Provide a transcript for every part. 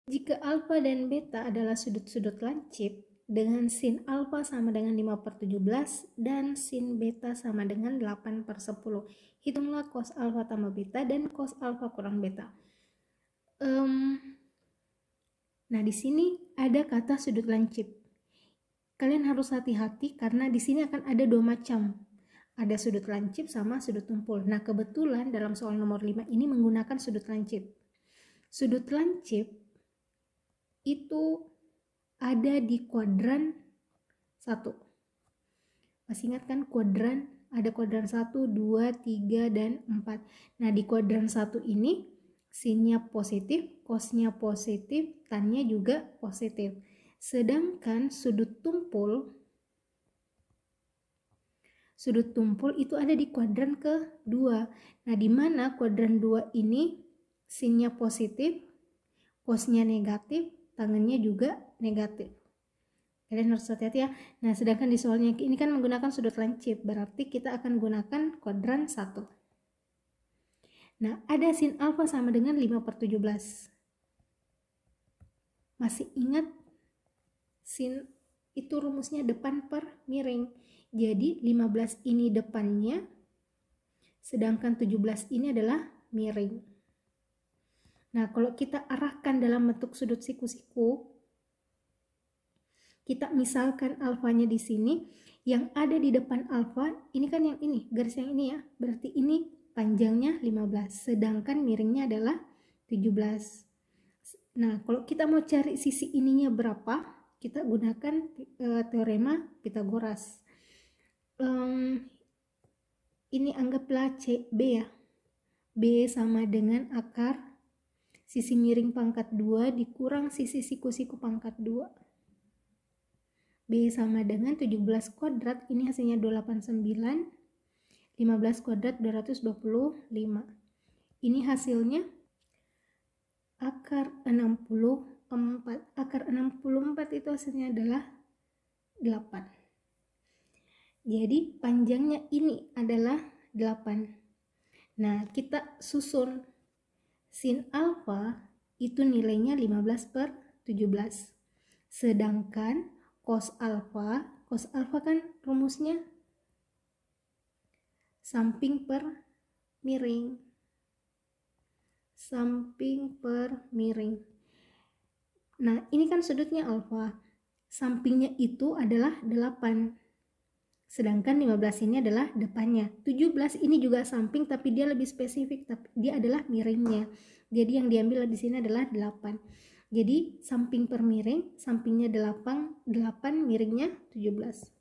Jika alfa dan beta adalah sudut-sudut lancip, dengan sin alfa sama dengan 5/17 dan sin beta sama dengan 8/10. Hitunglah cos alfa tambah beta dan cos alfa kurang beta. Nah, di sini ada kata sudut lancip. Kalian harus hati-hati karena di sini akan ada dua macam. Ada sudut lancip sama sudut tumpul. Nah, kebetulan dalam soal nomor 5 ini menggunakan sudut lancip. Sudut lancip itu ada di kuadran 1. Masih ingat kan kuadran? Ada kuadran 1, 2, 3, dan 4. Nah, di kuadran 1 ini sinnya positif, cosnya positif, tannya juga positif. Sedangkan sudut tumpul itu ada di kuadran kedua. Nah, di mana kuadran 2 ini sinnya positif, cosnya negatif, tangannya juga negatif. Kalian harus hati-hati ya. Nah, sedangkan di soalnya ini kan menggunakan sudut lancip, berarti kita akan gunakan kuadran 1. Nah, ada sin alfa sama dengan 5/17. Masih ingat sin itu rumusnya depan per miring. Jadi 15 ini depannya, sedangkan 17 ini adalah miring. Nah, kalau kita arahkan dalam bentuk sudut siku-siku, kita misalkan alfanya di sini, yang ada di depan alfa, ini kan yang ini, garis yang ini ya, berarti ini panjangnya 15, sedangkan miringnya adalah 17. Nah, kalau kita mau cari sisi ininya berapa, kita gunakan teorema Pythagoras. Ini anggaplah B ya. B sama dengan akar sisi miring pangkat 2 dikurang sisi siku-siku pangkat 2. B sama dengan 17 kuadrat, ini hasilnya 289. 15 kuadrat 225. Ini hasilnya akar 64. Akar 64 itu hasilnya adalah 8. Jadi panjangnya ini adalah 8. Nah, kita susun. Sin alfa itu nilainya 15/17. Sedangkan cos alfa kan rumusnya samping per miring. Samping per miring. Nah, ini kan sudutnya alfa. Sampingnya itu adalah 8. Sedangkan 15 ini adalah depannya. 17 ini juga samping tapi dia lebih spesifik, tapi dia adalah miringnya. Jadi yang diambil di sini adalah 8. Jadi samping per miring, sampingnya 8, miringnya 17.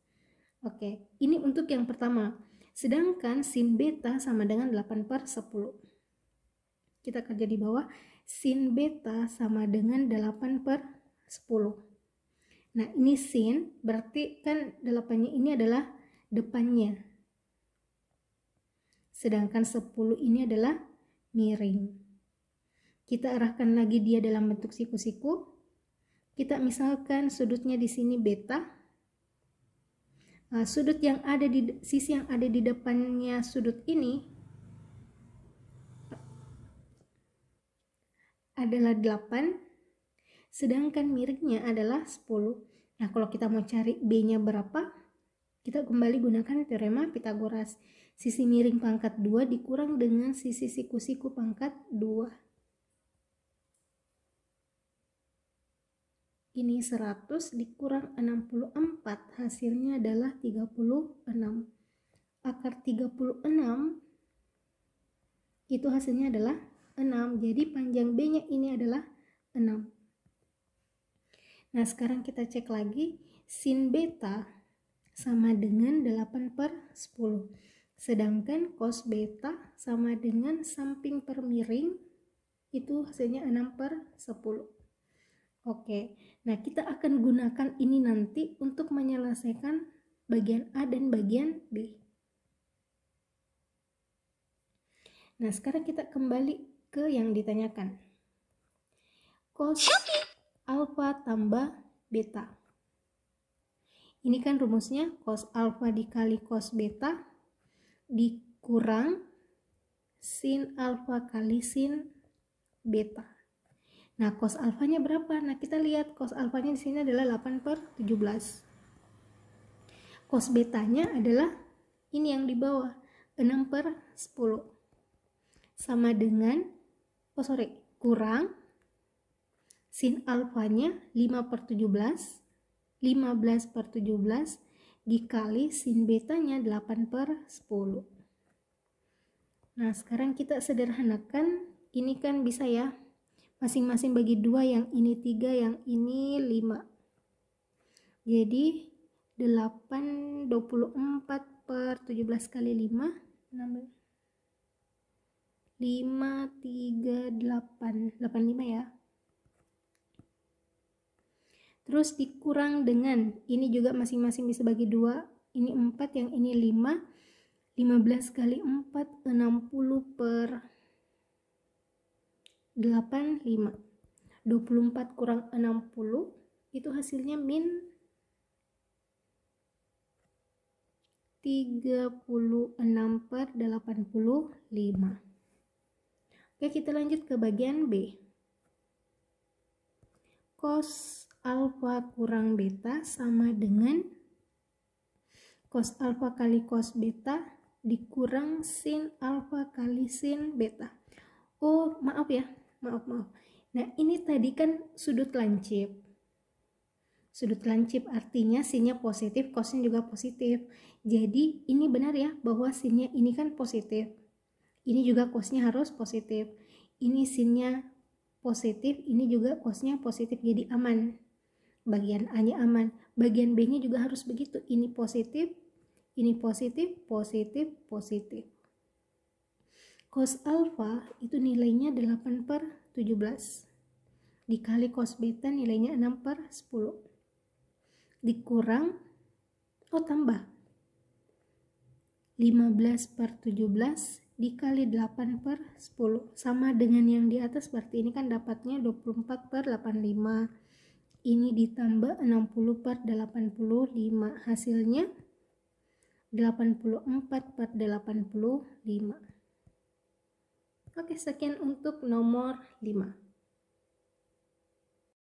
Oke, ini untuk yang pertama. Sedangkan sin beta sama dengan 8/10. Kita kerja di bawah, sin beta sama dengan 8/10. Nah, ini sin, berarti kan 8-nya ini adalah depannya. Sedangkan 10 ini adalah miring. Kita arahkan lagi dia dalam bentuk siku-siku. Kita misalkan sudutnya di sini beta. Nah, sudut yang ada di sisi yang ada di depannya sudut ini adalah 8. Sedangkan miringnya adalah 10. Nah, kalau kita mau cari B-nya berapa, kita kembali gunakan teorema Pythagoras. Sisi miring pangkat 2 dikurang dengan sisi siku-siku pangkat 2. Ini 100 dikurang 64, hasilnya adalah 36. Akar 36 itu hasilnya adalah 6. Jadi panjang B-nya ini adalah 6. Nah, sekarang kita cek lagi. Sin beta sama dengan 8/10. Sedangkan cos beta sama dengan samping per miring, itu hasilnya 6/10. Oke, nah kita akan gunakan ini nanti untuk menyelesaikan bagian A dan bagian B. Nah, sekarang kita kembali ke yang ditanyakan. Cos alfa tambah beta. Ini kan rumusnya cos alfa dikali cos beta dikurang sin alfa kali sin beta. Nah, cos alfanya berapa? Nah, kita lihat cos alfanya di sini adalah 8/17. Cos betanya adalah ini yang di bawah, 6/10. Sama dengan, kurang sin alfanya 5/17, 15/17 dikali sin betanya 8/10. Nah, sekarang kita sederhanakan, ini kan bisa ya, masing-masing bagi 2, yang ini 3, yang ini 5. Jadi 24/17 kali 5, 85 ya. Terus dikurang dengan, ini juga masing-masing bisa bagi 2, ini 4, yang ini 5. 15 kali 4, 60/85. 24 kurang 60 itu hasilnya min 36/85. Oke, kita lanjut ke bagian B. Cos alfa kurang beta sama dengan cos alfa kali cos beta dikurang sin alfa kali sin beta. Oh, maaf ya, maaf. Nah, ini tadi kan sudut lancip. Sudut lancip artinya sinnya positif, cosnya juga positif. Jadi ini benar ya, bahwa sinnya ini kan positif. Ini juga cosnya harus positif. Ini sinnya positif, ini juga cosnya positif, jadi aman. Bagian A-nya aman. Bagian B-nya juga harus begitu. Ini positif, ini positif, positif, positif. Cos alfa itu nilainya 8/17. Dikali cos beta nilainya 6/10. Dikurang, tambah 15/17 dikali 8/10 sama dengan yang di atas, berarti ini kan dapatnya 24/85. Ini ditambah 60/85, hasilnya 84/85. Oke, sekian untuk nomor 5.